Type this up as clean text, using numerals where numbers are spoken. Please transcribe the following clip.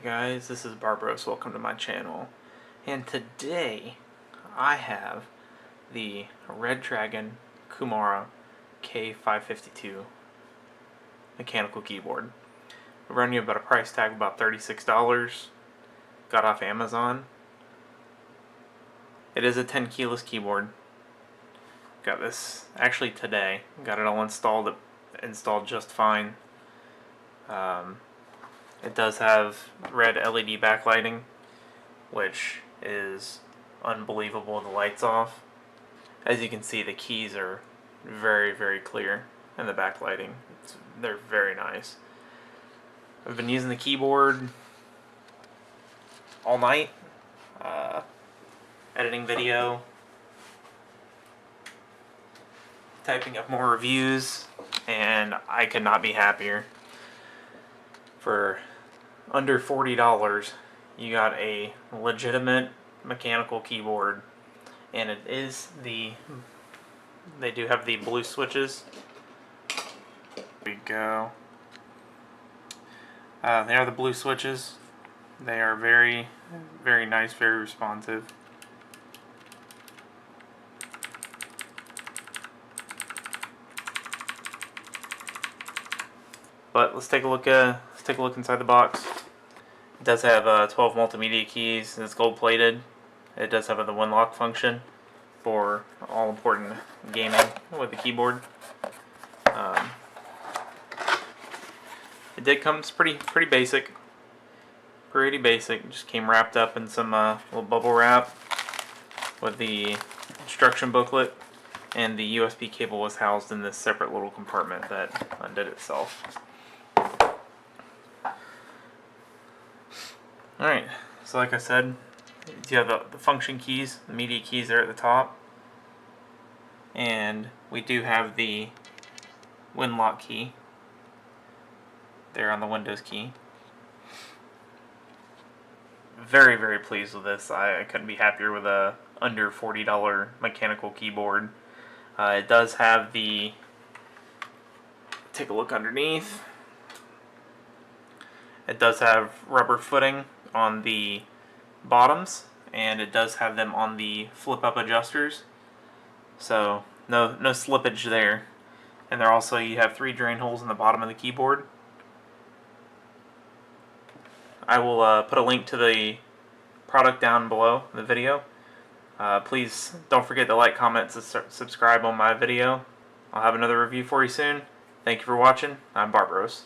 guys, this is Barbaros. Welcome to my channel. And today I have the Red Dragon Kumara K552 mechanical keyboard. We're running about a price tag of about $36. Got off Amazon. It is a 10 keyless keyboard. Got this actually today. Got it all installed. Installed just fine. It does have red LED backlighting, which is unbelievable with the lights off. As you can see, the keys are very, very clear in the backlighting. They're very nice. I've been using the keyboard all night, editing video, typing up more reviews, and I could not be happier. For under $40, you got a legitimate mechanical keyboard, and they do have the blue switches. There we go. They are the blue switches. They are very, very nice, very responsive. But let's take a look inside the box. It does have 12 multimedia keys. It's gold plated. It does have the one lock function for all important gaming with the keyboard. It did come. It's pretty basic. Pretty basic. Just came wrapped up in some little bubble wrap with the instruction booklet, and the USB cable was housed in this separate little compartment that undid itself. Alright, so like I said, you have the function keys, the media keys there at the top, and we do have the Winlock key there on the Windows key. Very, very pleased with this. I couldn't be happier with a under $40 mechanical keyboard. It does have the, take a look underneath, it does have rubber footing on the bottoms, and it does have them on the flip-up adjusters, so no slippage there. And there also, you have 3 drain holes in the bottom of the keyboard. I will put a link to the product down below the video. Please don't forget to like, comment, subscribe on my video. I'll have another review for you soon. Thank you for watching. I'm Barbaros.